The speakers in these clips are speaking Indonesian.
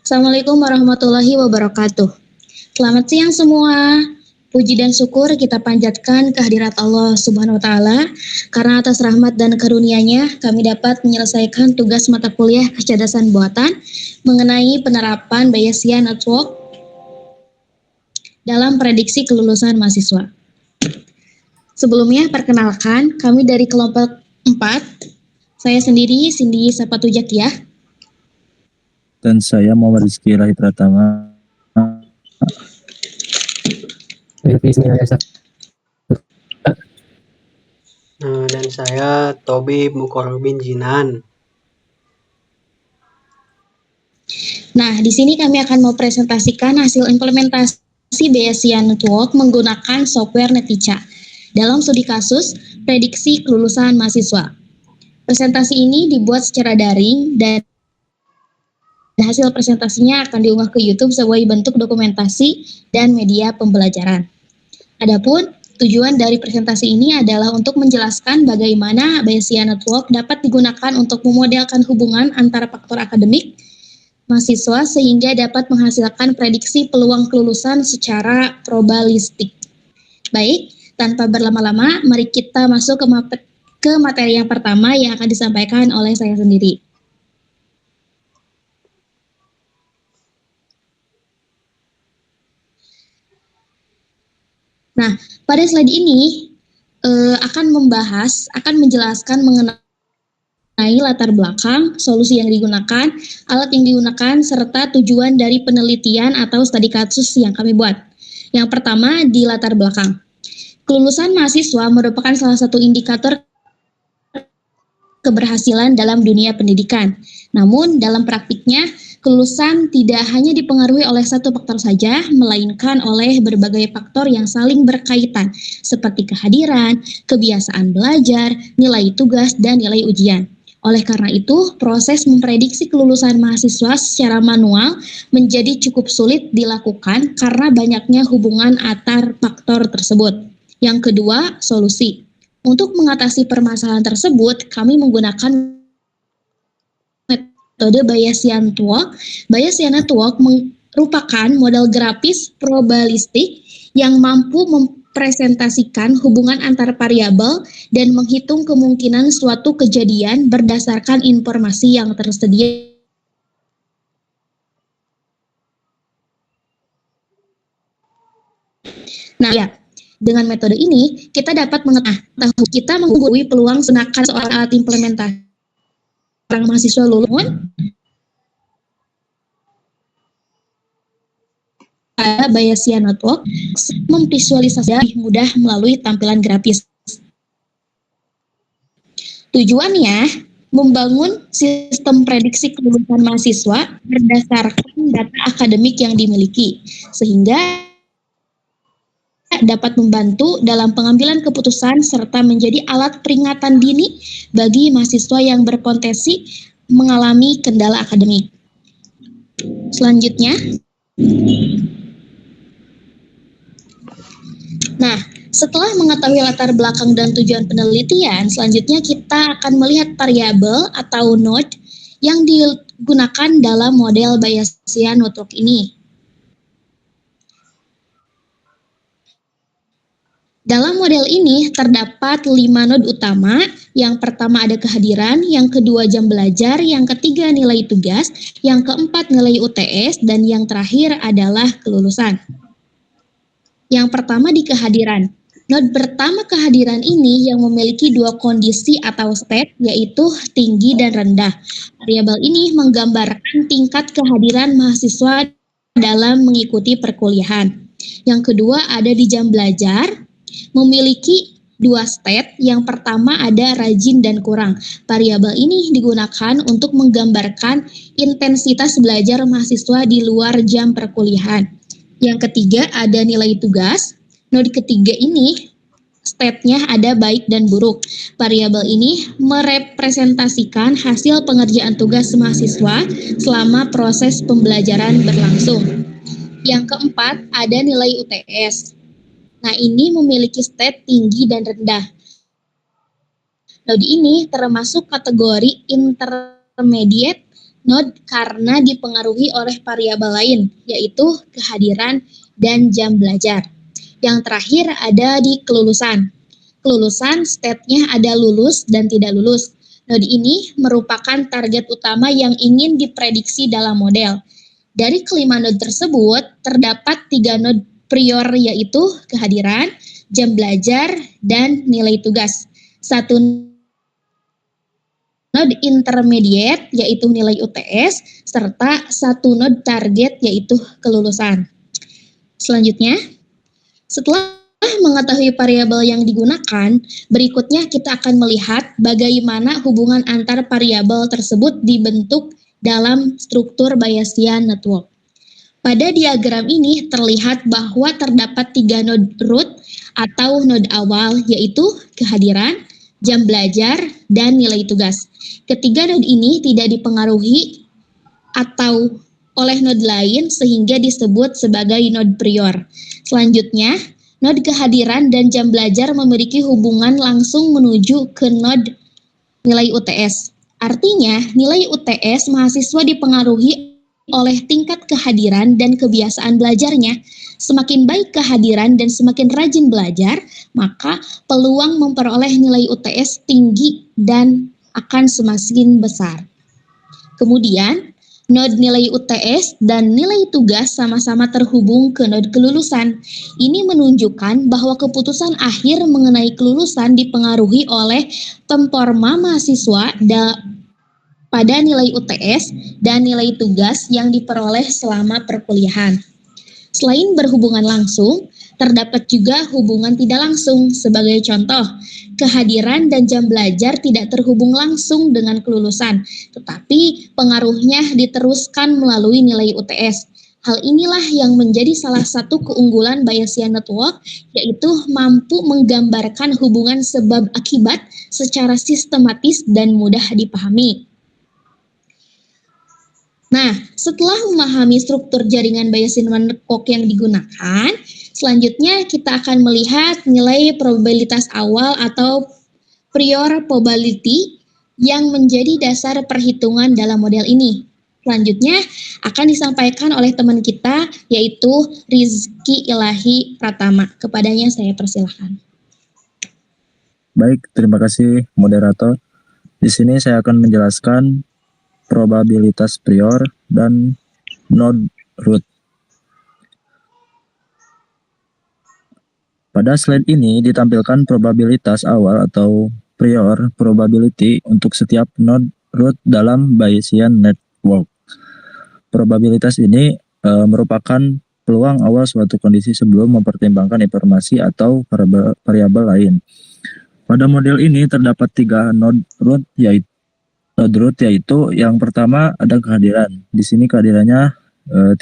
Assalamualaikum warahmatullahi wabarakatuh. Selamat siang semua. Puji dan syukur kita panjatkan kehadirat Allah Subhanahu wa taala karena atas rahmat dan karunia-Nya kami dapat menyelesaikan tugas mata kuliah kecerdasan buatan mengenai penerapan Bayesian Network dalam prediksi kelulusan mahasiswa. Sebelumnya perkenalkan, kami dari kelompok 4. Saya sendiri Cindy Sapatujak. Dan saya Muhammad Rizky Rahi Pratama. Dan saya Tobi Mukorobin Jinan. Nah, di sini kami akan mempresentasikan hasil implementasi Bayesian Network menggunakan software Netica dalam studi kasus prediksi kelulusan mahasiswa. Presentasi ini dibuat secara daring dan hasil presentasinya akan diunggah ke YouTube sebagai bentuk dokumentasi dan media pembelajaran. Adapun tujuan dari presentasi ini adalah untuk menjelaskan bagaimana Bayesian Network dapat digunakan untuk memodelkan hubungan antara faktor akademik mahasiswa sehingga dapat menghasilkan prediksi peluang kelulusan secara probabilistik. Baik, tanpa berlama-lama, mari kita masuk ke materi yang pertama yang akan disampaikan oleh saya sendiri. Nah, pada slide ini akan menjelaskan mengenai latar belakang, solusi yang digunakan, alat yang digunakan, serta tujuan dari penelitian atau studi kasus yang kami buat. Yang pertama di latar belakang. Kelulusan mahasiswa merupakan salah satu indikator keberhasilan dalam dunia pendidikan. Namun, dalam praktiknya, kelulusan tidak hanya dipengaruhi oleh satu faktor saja, melainkan oleh berbagai faktor yang saling berkaitan, seperti kehadiran, kebiasaan belajar, nilai tugas, dan nilai ujian. Oleh karena itu, proses memprediksi kelulusan mahasiswa secara manual menjadi cukup sulit dilakukan karena banyaknya hubungan antar faktor tersebut. Yang kedua, solusi. Untuk mengatasi permasalahan tersebut, kami menggunakan metode Bayesian Network. Bayesian Network merupakan model grafis probabilistik yang mampu mempresentasikan hubungan antar variabel dan menghitung kemungkinan suatu kejadian berdasarkan informasi yang tersedia. Nah, ya, dengan metode ini kita dapat mengetahui peluang senakan seorang alat implementasi orang mahasiswa lulus pada Bayesian Network memvisualisasi mudah melalui tampilan grafis. Tujuannya membangun sistem prediksi kelulusan mahasiswa berdasarkan data akademik yang dimiliki, sehingga dapat membantu dalam pengambilan keputusan serta menjadi alat peringatan dini bagi mahasiswa yang berpotensi mengalami kendala akademik. Selanjutnya, nah, setelah mengetahui latar belakang dan tujuan penelitian, selanjutnya kita akan melihat variabel atau node yang digunakan dalam model Bayesian Network ini. Dalam model ini terdapat 5 node utama. Yang pertama ada kehadiran, yang kedua jam belajar, yang ketiga nilai tugas, yang keempat nilai UTS, dan yang terakhir adalah kelulusan. Yang pertama di kehadiran. Node pertama kehadiran ini yang memiliki dua kondisi atau state, yaitu tinggi dan rendah. Variabel ini menggambarkan tingkat kehadiran mahasiswa dalam mengikuti perkuliahan. Yang kedua ada di jam belajar, memiliki dua state. Yang pertama ada rajin dan kurang. Variabel ini digunakan untuk menggambarkan intensitas belajar mahasiswa di luar jam perkuliahan. Yang ketiga ada nilai tugas. Node ketiga ini state-nya ada baik dan buruk. Variabel ini merepresentasikan hasil pengerjaan tugas mahasiswa selama proses pembelajaran berlangsung. Yang keempat ada nilai UTS. Nah, ini memiliki state tinggi dan rendah. Node ini termasuk kategori intermediate node karena dipengaruhi oleh variabel lain, yaitu kehadiran dan jam belajar. Yang terakhir ada di kelulusan. Kelulusan state-nya ada lulus dan tidak lulus. Node ini merupakan target utama yang ingin diprediksi dalam model. Dari kelima node tersebut, terdapat 3 node prior yaitu kehadiran, jam belajar, dan nilai tugas. Satu node intermediate yaitu nilai UTS, serta satu node target yaitu kelulusan. Selanjutnya, setelah mengetahui variabel yang digunakan, berikutnya kita akan melihat bagaimana hubungan antar variabel tersebut dibentuk dalam struktur Bayesian network. Pada diagram ini terlihat bahwa terdapat 3 node root atau node awal yaitu kehadiran, jam belajar, dan nilai tugas. Ketiga node ini tidak dipengaruhi atau oleh node lain sehingga disebut sebagai node prior. Selanjutnya, node kehadiran dan jam belajar memiliki hubungan langsung menuju ke node nilai UTS. Artinya, nilai UTS mahasiswa dipengaruhi oleh tingkat kehadiran dan kebiasaan belajarnya. Semakin baik kehadiran dan semakin rajin belajar, maka peluang memperoleh nilai UTS tinggi dan akan semakin besar. Kemudian, node nilai UTS dan nilai tugas sama-sama terhubung ke node kelulusan. Ini menunjukkan bahwa keputusan akhir mengenai kelulusan dipengaruhi oleh performa mahasiswa pada nilai UTS dan nilai tugas yang diperoleh selama perkuliahan. Selain berhubungan langsung, terdapat juga hubungan tidak langsung. Sebagai contoh, kehadiran dan jam belajar tidak terhubung langsung dengan kelulusan, tetapi pengaruhnya diteruskan melalui nilai UTS. Hal inilah yang menjadi salah satu keunggulan Bayesian Network, yaitu mampu menggambarkan hubungan sebab akibat secara sistematis dan mudah dipahami. Nah, setelah memahami struktur jaringan Bayesian Network yang digunakan, selanjutnya kita akan melihat nilai probabilitas awal atau prior probability yang menjadi dasar perhitungan dalam model ini. Selanjutnya akan disampaikan oleh teman kita yaitu Rizky Ilahi Pratama. Kepadanya saya persilahkan. Baik, terima kasih moderator. Di sini saya akan menjelaskan probabilitas prior dan node root. Pada slide ini ditampilkan probabilitas awal atau prior probability untuk setiap node root dalam Bayesian network. Probabilitas ini merupakan peluang awal suatu kondisi sebelum mempertimbangkan informasi atau variabel lain. Pada model ini terdapat 3 node root yaitu yang pertama ada kehadiran. Di sini kehadirannya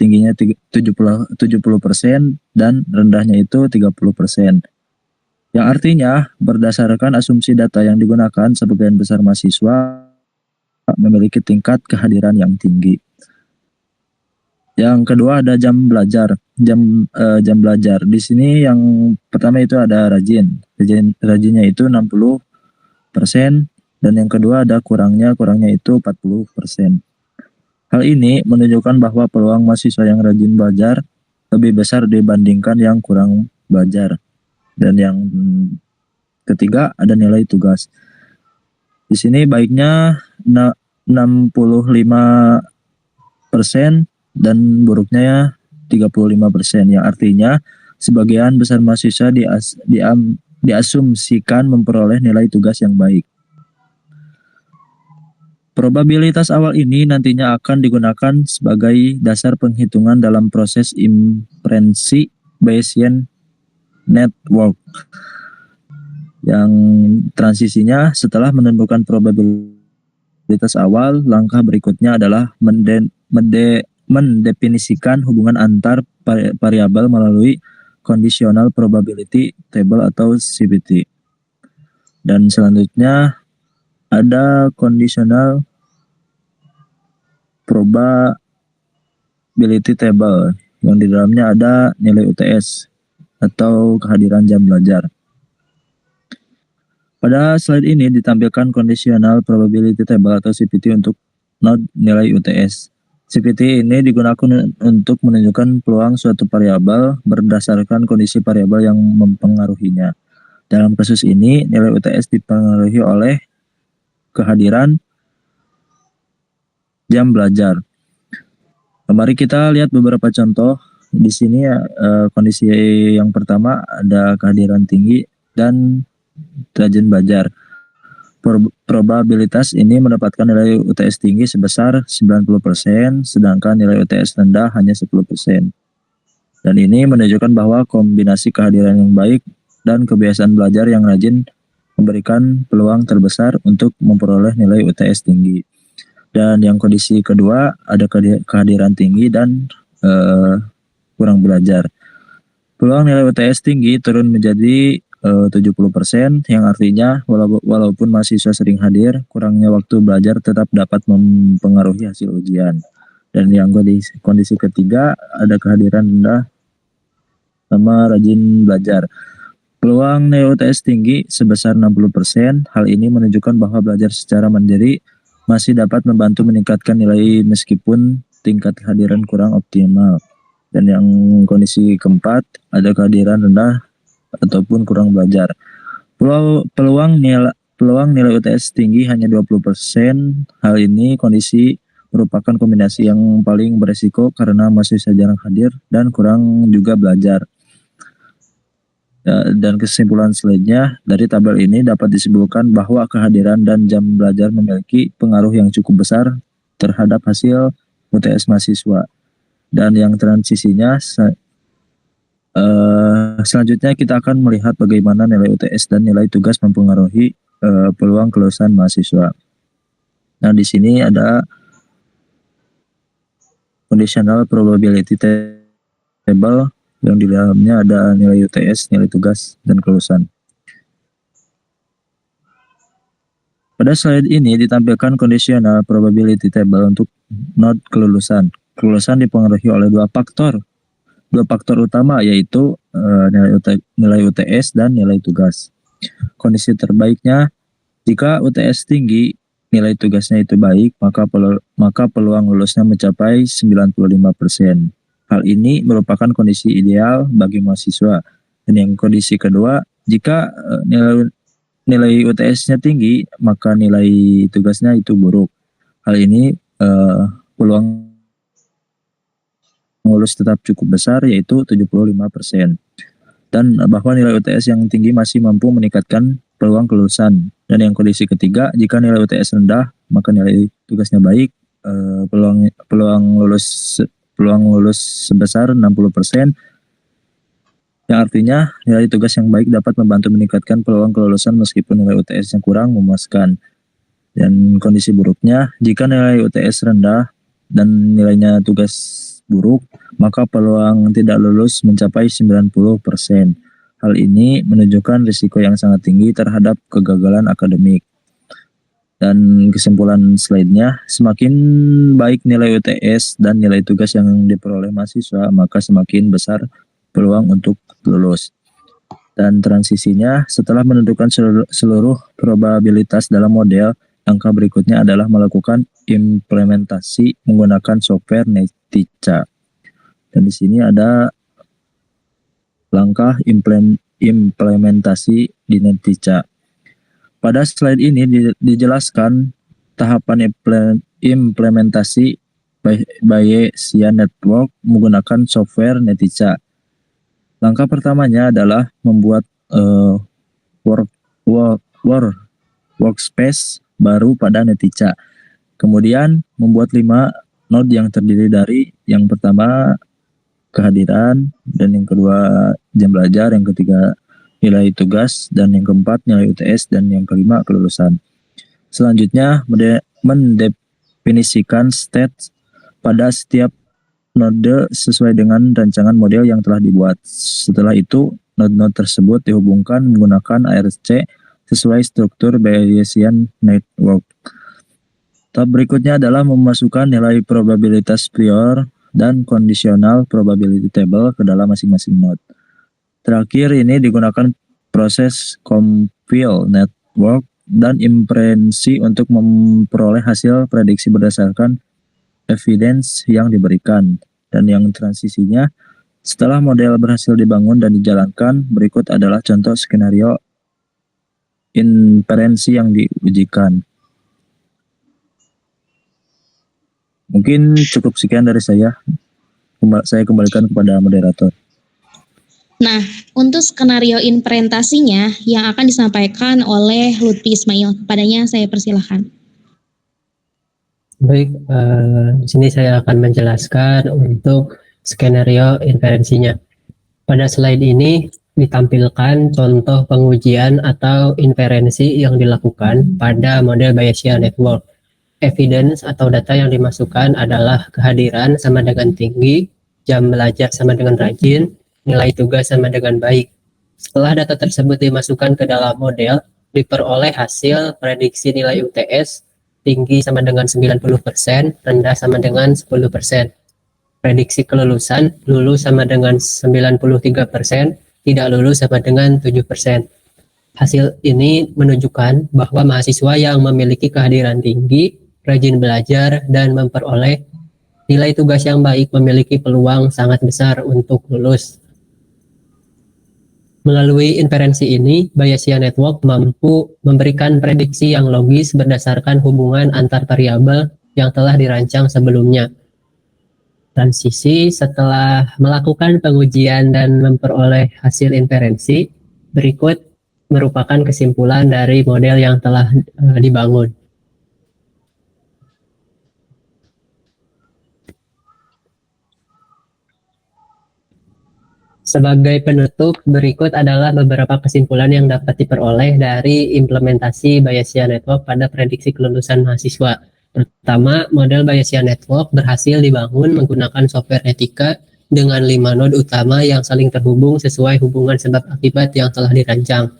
tingginya 70% dan rendahnya itu 30%. Yang artinya berdasarkan asumsi data yang digunakan, sebagian besar mahasiswa memiliki tingkat kehadiran yang tinggi. Yang kedua ada jam belajar. Jam belajar. Di sini yang pertama itu ada rajinnya itu 60%. Dan yang kedua ada kurangnya itu 40%. Hal ini menunjukkan bahwa peluang mahasiswa yang rajin belajar lebih besar dibandingkan yang kurang belajar. Dan yang ketiga ada nilai tugas. Di sini baiknya 65% dan buruknya 35%. Yang artinya sebagian besar mahasiswa diasumsikan memperoleh nilai tugas yang baik. Probabilitas awal ini nantinya akan digunakan sebagai dasar penghitungan dalam proses inferensi Bayesian network. Yang transisinya setelah menentukan probabilitas awal, langkah berikutnya adalah mendefinisikan hubungan antar variabel melalui conditional probability table atau CPT. Dan selanjutnya ada conditional probability table yang di dalamnya ada nilai UTS atau kehadiran jam belajar. Pada slide ini ditampilkan conditional probability table atau CPT untuk node nilai UTS. CPT ini digunakan untuk menunjukkan peluang suatu variabel berdasarkan kondisi variabel yang mempengaruhinya. Dalam kasus ini, nilai UTS dipengaruhi oleh kehadiran jam belajar. Mari kita lihat beberapa contoh. Di sini kondisi yang pertama ada kehadiran tinggi dan rajin belajar. Probabilitas ini mendapatkan nilai UTS tinggi sebesar 90%, sedangkan nilai UTS rendah hanya 10%. Dan ini menunjukkan bahwa kombinasi kehadiran yang baik dan kebiasaan belajar yang rajin memberikan peluang terbesar untuk memperoleh nilai UTS tinggi. Dan yang kondisi kedua ada kehadiran tinggi dan kurang belajar. Peluang nilai UTS tinggi turun menjadi 70%, yang artinya walaupun mahasiswa sering hadir, kurangnya waktu belajar tetap dapat mempengaruhi hasil ujian. Dan yang kondisi ketiga ada kehadiran rendah sama rajin belajar. Peluang nilai UTS tinggi sebesar 60%. Hal ini menunjukkan bahwa belajar secara mandiri masih dapat membantu meningkatkan nilai meskipun tingkat kehadiran kurang optimal. Dan yang kondisi keempat ada kehadiran rendah ataupun kurang belajar. Peluang nilai UTS tinggi hanya 20%. Hal ini kondisi merupakan kombinasi yang paling beresiko karena mahasiswa jarang hadir dan kurang juga belajar. Dan kesimpulan selanjutnya dari tabel ini dapat disimpulkan bahwa kehadiran dan jam belajar memiliki pengaruh yang cukup besar terhadap hasil UTS mahasiswa. Dan yang transisinya selanjutnya kita akan melihat bagaimana nilai UTS dan nilai tugas mempengaruhi peluang kelulusan mahasiswa. Nah, di sini ada conditional probability table yang di dalamnya ada nilai UTS, nilai tugas, dan kelulusan. Pada slide ini ditampilkan conditional probability table untuk node kelulusan. Kelulusan dipengaruhi oleh dua faktor utama, yaitu nilai UTS dan nilai tugas. Kondisi terbaiknya, jika UTS tinggi, nilai tugasnya itu baik, maka peluang lulusnya mencapai 95%. Hal ini merupakan kondisi ideal bagi mahasiswa. Dan yang kondisi kedua, jika nilai UTS-nya tinggi, maka nilai tugasnya itu buruk. Hal ini peluang lulus tetap cukup besar, yaitu 75%. Dan bahwa nilai UTS yang tinggi masih mampu meningkatkan peluang kelulusan. Dan yang kondisi ketiga, jika nilai UTS rendah, maka nilai tugasnya baik, peluang lulus sebesar 60%, yang artinya nilai tugas yang baik dapat membantu meningkatkan peluang kelulusan meskipun nilai UTS yang kurang memuaskan. Dan kondisi buruknya, jika nilai UTS rendah dan nilainya tugas buruk, maka peluang tidak lulus mencapai 90%. Hal ini menunjukkan risiko yang sangat tinggi terhadap kegagalan akademik. Dan kesimpulan slide-nya, semakin baik nilai UTS dan nilai tugas yang diperoleh mahasiswa, maka semakin besar peluang untuk lulus. Dan transisinya, setelah menentukan seluruh probabilitas dalam model, langkah berikutnya adalah melakukan implementasi menggunakan software Netica. Dan di sini ada langkah implementasi di Netica. Pada slide ini dijelaskan tahapan implementasi Bayesian Network menggunakan software Netica. Langkah pertamanya adalah membuat workspace baru pada Netica. Kemudian membuat 5 node yang terdiri dari yang pertama kehadiran, dan yang kedua jam belajar, yang ketiga nilai tugas, dan yang keempat nilai UTS, dan yang kelima kelulusan. Selanjutnya mendefinisikan state pada setiap node sesuai dengan rancangan model yang telah dibuat. Setelah itu node-node tersebut dihubungkan menggunakan ARC sesuai struktur Bayesian Network. Tahap berikutnya adalah memasukkan nilai probabilitas prior dan conditional probability table ke dalam masing-masing node. Terakhir ini digunakan proses compile network dan inferensi untuk memperoleh hasil prediksi berdasarkan evidence yang diberikan. Dan yang transisinya, setelah model berhasil dibangun dan dijalankan, berikut adalah contoh skenario inferensi yang diujikan. Mungkin cukup sekian dari saya. Saya kembalikan kepada moderator. Nah, untuk skenario inferentasinya yang akan disampaikan oleh Lutfi Ismail. Kepadanya saya persilahkan. Baik, di sini saya akan menjelaskan untuk skenario inferensinya. Pada slide ini ditampilkan contoh pengujian atau inferensi yang dilakukan pada model Bayesian Network. Evidence atau data yang dimasukkan adalah kehadiran sama dengan tinggi, jam belajar sama dengan rajin, nilai tugas sama dengan baik. Setelah data tersebut dimasukkan ke dalam model, diperoleh hasil prediksi nilai UTS tinggi sama dengan 90%, rendah sama dengan 10%. Prediksi kelulusan, lulus sama dengan 93%, tidak lulus sama dengan 7%. Hasil ini menunjukkan bahwa mahasiswa yang memiliki kehadiran tinggi, rajin belajar, dan memperoleh nilai tugas yang baik memiliki peluang sangat besar untuk lulus. Melalui inferensi ini, Bayesian Network mampu memberikan prediksi yang logis berdasarkan hubungan antar variabel yang telah dirancang sebelumnya. Transisi setelah melakukan pengujian dan memperoleh hasil inferensi, berikut merupakan kesimpulan dari model yang telah dibangun. Sebagai penutup, berikut adalah beberapa kesimpulan yang dapat diperoleh dari implementasi Bayesian Network pada prediksi kelulusan mahasiswa. Pertama, model Bayesian Network berhasil dibangun menggunakan software Netica dengan 5 node utama yang saling terhubung sesuai hubungan sebab akibat yang telah dirancang.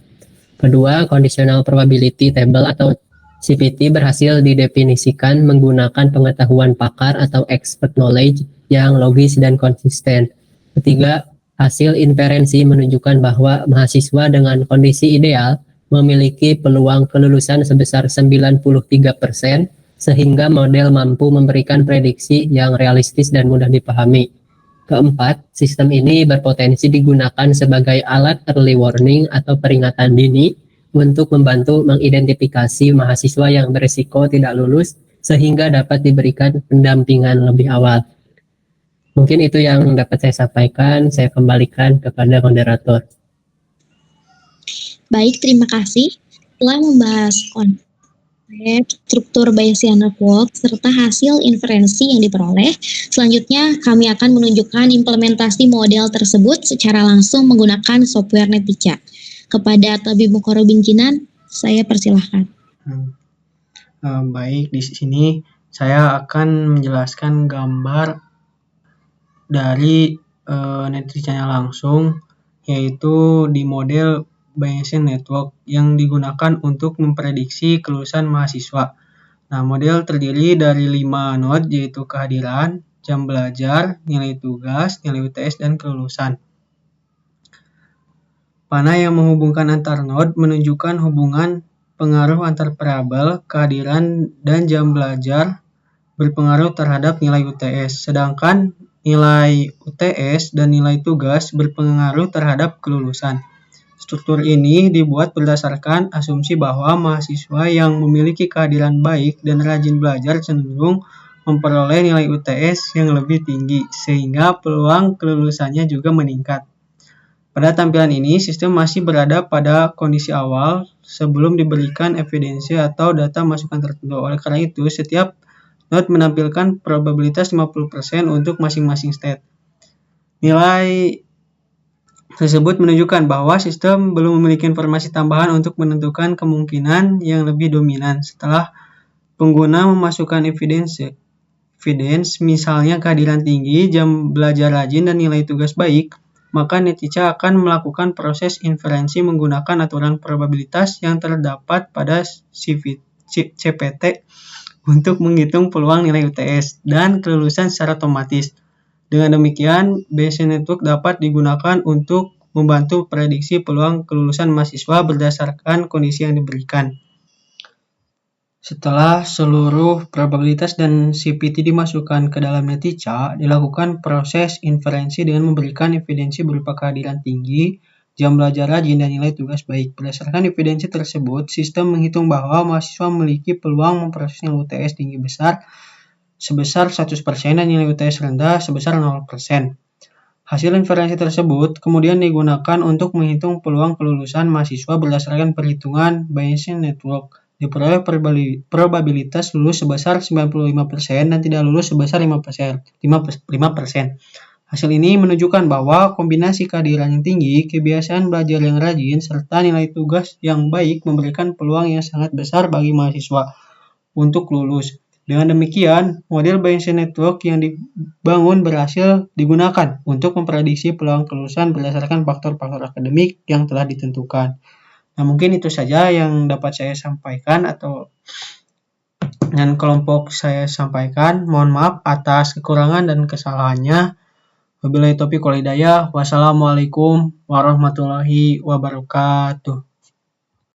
Kedua, Conditional Probability Table atau CPT berhasil didefinisikan menggunakan pengetahuan pakar atau expert knowledge yang logis dan konsisten. Ketiga, hasil inferensi menunjukkan bahwa mahasiswa dengan kondisi ideal memiliki peluang kelulusan sebesar 93%, sehingga model mampu memberikan prediksi yang realistis dan mudah dipahami. Keempat, sistem ini berpotensi digunakan sebagai alat early warning atau peringatan dini untuk membantu mengidentifikasi mahasiswa yang berisiko tidak lulus sehingga dapat diberikan pendampingan lebih awal. Mungkin itu yang dapat saya sampaikan. Saya kembalikan kepada moderator. Baik, terima kasih telah membahas konsep struktur Bayesian Network serta hasil inferensi yang diperoleh. Selanjutnya, kami akan menunjukkan implementasi model tersebut secara langsung menggunakan software Netica. Kepada Tabib Mukorobin Jinan, saya persilahkan. Baik, di sini saya akan menjelaskan gambar dari Netica langsung, yaitu di model Bayesian Network yang digunakan untuk memprediksi kelulusan mahasiswa. Nah, model terdiri dari 5 node, yaitu kehadiran, jam belajar, nilai tugas, nilai UTS, dan kelulusan. Panah yang menghubungkan antar node menunjukkan hubungan pengaruh antar variabel, kehadiran, dan jam belajar berpengaruh terhadap nilai UTS, sedangkan nilai UTS dan nilai tugas berpengaruh terhadap kelulusan. Struktur ini dibuat berdasarkan asumsi bahwa mahasiswa yang memiliki kehadiran baik dan rajin belajar cenderung memperoleh nilai UTS yang lebih tinggi, sehingga peluang kelulusannya juga meningkat. Pada tampilan ini, sistem masih berada pada kondisi awal sebelum diberikan evidensi atau data masukan tertentu. Oleh karena itu, setiap node menampilkan probabilitas 50% untuk masing-masing state. Nilai tersebut menunjukkan bahwa sistem belum memiliki informasi tambahan untuk menentukan kemungkinan yang lebih dominan. Setelah pengguna memasukkan evidence, misalnya kehadiran tinggi, jam belajar rajin, dan nilai tugas baik, maka Netica akan melakukan proses inferensi menggunakan aturan probabilitas yang terdapat pada CPT untuk menghitung peluang nilai UTS dan kelulusan secara otomatis. Dengan demikian, Bayesian Network dapat digunakan untuk membantu prediksi peluang kelulusan mahasiswa berdasarkan kondisi yang diberikan. Setelah seluruh probabilitas dan CPT dimasukkan ke dalam netica, dilakukan proses inferensi dengan memberikan evidensi berupa kehadiran tinggi, jam belajar rajin, dan nilai tugas baik. Berdasarkan evidensi tersebut, sistem menghitung bahwa mahasiswa memiliki peluang memproses nilai UTS tinggi besar sebesar 100% dan nilai UTS rendah sebesar 0%. Hasil inferensi tersebut kemudian digunakan untuk menghitung peluang kelulusan mahasiswa berdasarkan perhitungan Bayesian Network. Diperoleh probabilitas lulus sebesar 95% dan tidak lulus sebesar 5%. Hasil ini menunjukkan bahwa kombinasi kehadiran yang tinggi, kebiasaan belajar yang rajin, serta nilai tugas yang baik memberikan peluang yang sangat besar bagi mahasiswa untuk lulus. Dengan demikian, model Bayesian Network yang dibangun berhasil digunakan untuk memprediksi peluang kelulusan berdasarkan faktor-faktor akademik yang telah ditentukan. Nah, mungkin itu saja yang dapat saya sampaikan atau dengan kelompok saya sampaikan. Mohon maaf atas kekurangan dan kesalahannya. Wabillahi taufiq wal hidayah. Wassalamualaikum warahmatullahi wabarakatuh.